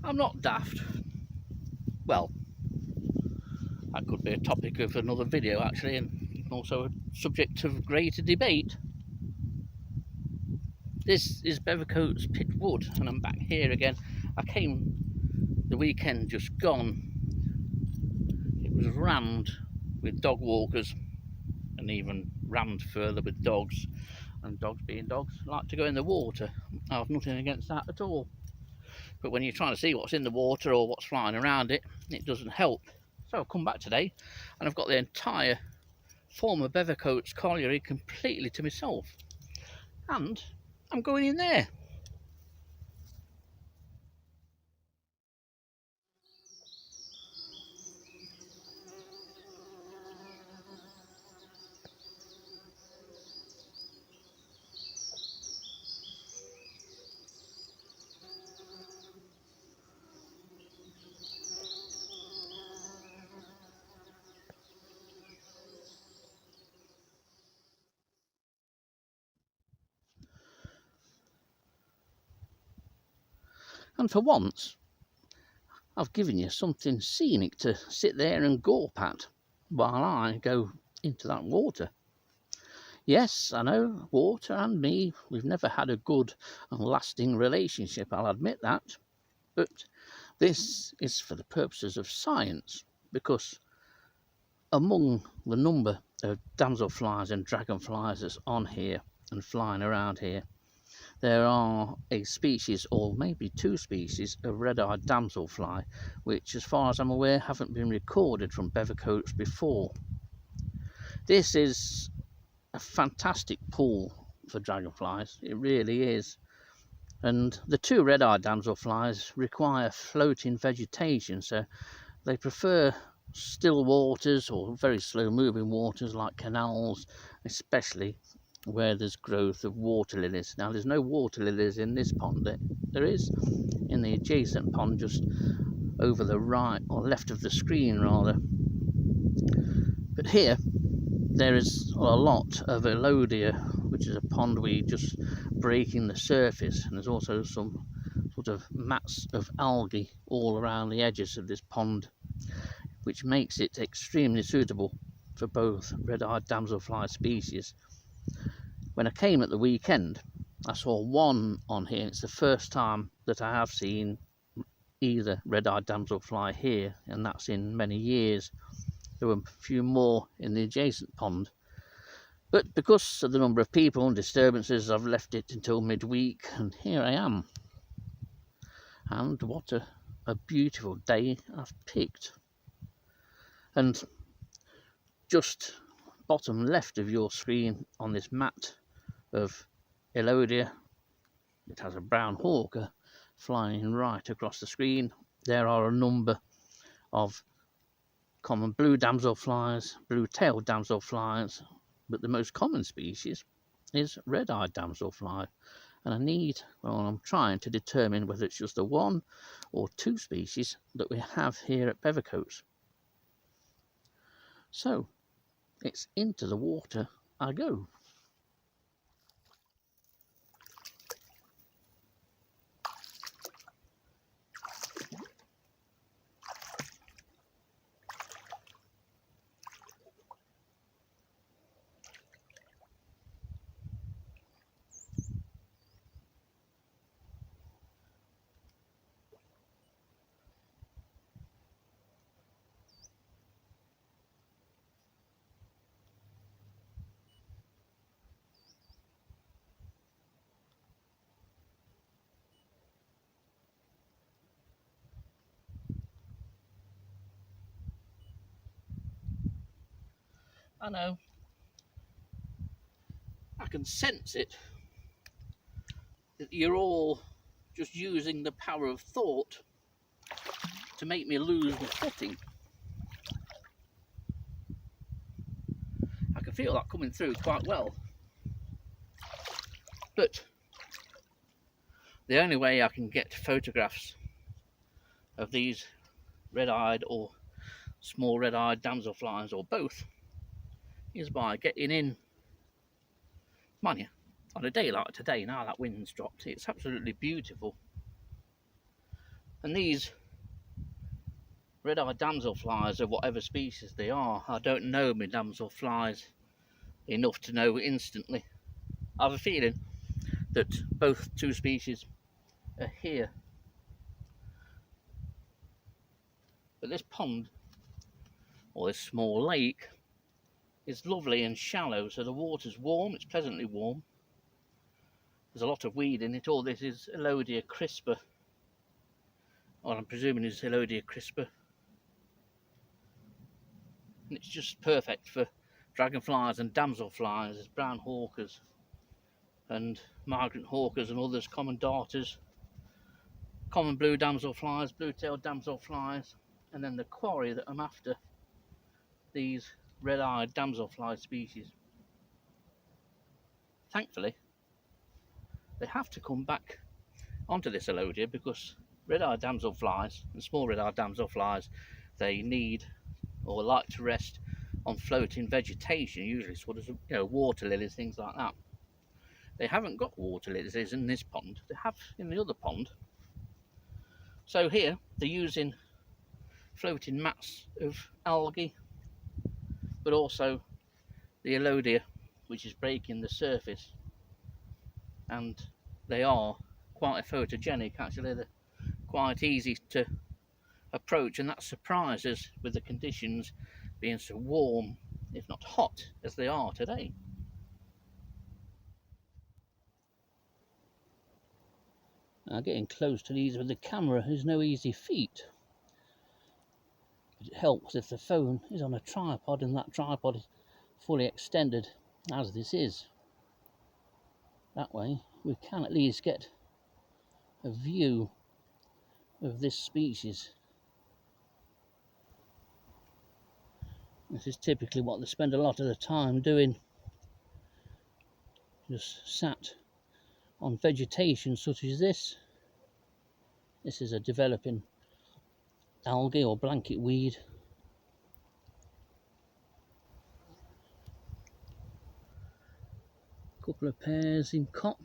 I'm not daft. Well, that could be a topic of another video actually, and also a subject of greater debate. This is Bevercoats Pit Wood, and I'm back here again. I came the weekend just gone. It was rammed with dog walkers, and even rammed further with dogs. And dogs being dogs like to go in the water. I have nothing against that at all. But when you're trying to see what's in the water or what's flying around it, it doesn't help. So I've come back today and I've got the entire former Bevercoats colliery completely to myself. And I'm going in there. And for once, I've given you something scenic to sit there and gawp at while I go into that water. Yes, I know, water and me, we've never had a good and lasting relationship, I'll admit that. But this is for the purposes of science, because among the number of damselflies and dragonflies that's on here and flying around here, there are a species, or maybe two species, of red-eyed damselfly, which, as far as I'm aware, haven't been recorded from Bevercoats before. This is a fantastic pool for dragonflies, it really is. And the two red-eyed damselflies require floating vegetation, so they prefer still waters or very slow moving waters like canals, especially where there's growth of water lilies. Now there's no water lilies in this pond. There is in the adjacent pond just over the right or left of the screen rather. But here there is a lot of Elodia, which is a pond where you're just breaking the surface, and there's also some sort of mats of algae all around the edges of this pond, which makes it extremely suitable for both red-eyed damselfly species. When I came at the weekend, I saw one on here. It's the first time that I have seen either red-eyed damselfly here, and that's in many years. There were a few more in the adjacent pond, but because of the number of people and disturbances, I've left it until midweek, and here I am. And what a beautiful day I've picked. And just bottom left of your screen on this mat of Elodia, it has a brown hawker flying right across the screen. There are a number of common blue damselflies, blue-tailed damselflies, but the most common species is red-eyed damselfly. And I'm trying to determine whether it's just the one or two species that we have here at Bevercoats. So it's into the water I go. I know, I can sense it, that you're all just using the power of thought to make me lose my footing. I can feel that coming through quite well. But the only way I can get photographs of these red-eyed or small red-eyed damselflies, or both, is by getting in. Mind you, on a day like today, now that wind's dropped, it's absolutely beautiful. And these red-eyed damselflies, of whatever species they are, I don't know my damselflies enough to know instantly. I have a feeling that both two species are here. But this pond, or this small lake, is lovely and shallow, so the water's warm, it's pleasantly warm. There's a lot of weed in it. All this is Elodia crispa, or I'm presuming is Elodia crispa. And it's just perfect for dragonflies and damselflies, there's brown hawkers and migrant hawkers and others, common darters, common blue damselflies, blue-tailed damselflies, and then the quarry that I'm after, these red-eyed damselfly species. Thankfully, they have to come back onto this Elodia because red-eyed damselflies and small red-eyed damselflies, they need or like to rest on floating vegetation, usually sort of water lilies, things like that. They haven't got water lilies in this pond, they have in the other pond. So here they're using floating mats of algae, but also the Elodia, which is breaking the surface, and they are quite photogenic. Actually, they're quite easy to approach, and that surprises with the conditions being so warm, if not hot, as they are today. Now, getting close to these with the camera is no easy feat. It helps if the phone is on a tripod and that tripod is fully extended, as this is. That way we can at least get a view of this species. This is typically what they spend a lot of the time doing, just sat on vegetation such as this. This is a developing algae or blanket weed. Couple of pairs in cop.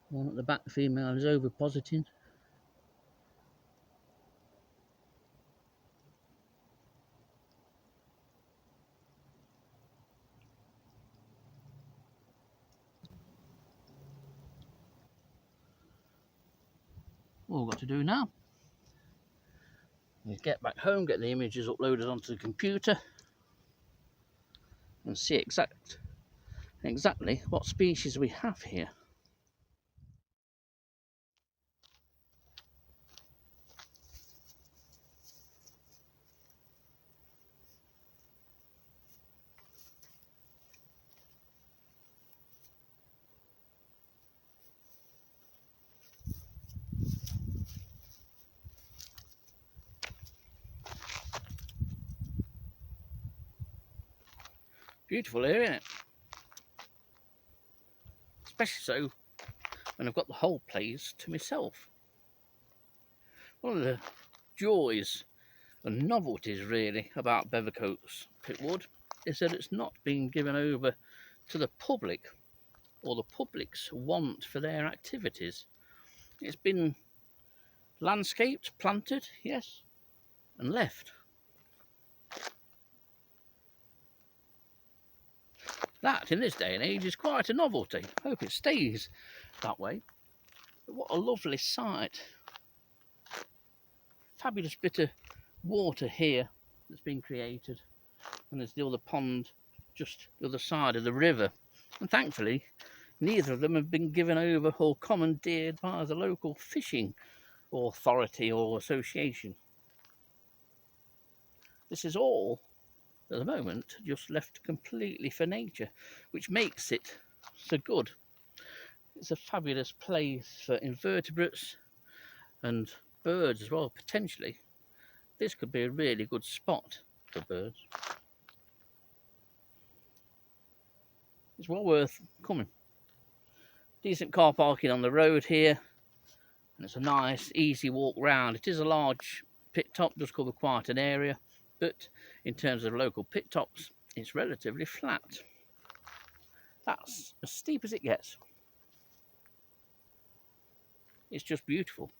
One at the back, female is ovipositing. All we've got to do now is get back home, get the images uploaded onto the computer and see exactly what species we have here. Beautiful area, isn't it? Especially so when I've got the whole place to myself. One of the joys and novelties really about Bevercoats Pitwood is that it's not being given over to the public or the public's want for their activities. It's been landscaped, planted, yes, and left. That, in this day and age, is quite a novelty. I hope it stays that way. But what a lovely sight. Fabulous bit of water here that's been created. And there's the other pond just the other side of the river. And thankfully, neither of them have been given over or commandeered by the local fishing authority or association. This is all, at the moment, just left completely for nature, which makes it so good. It's a fabulous place for invertebrates and birds as well, potentially. This could be a really good spot for birds. It's well worth coming. Decent car parking on the road here, and it's a nice, easy walk round. It is a large pit top, does cover quite an area, but in terms of local pit tops, it's relatively flat. That's as steep as it gets. It's just beautiful.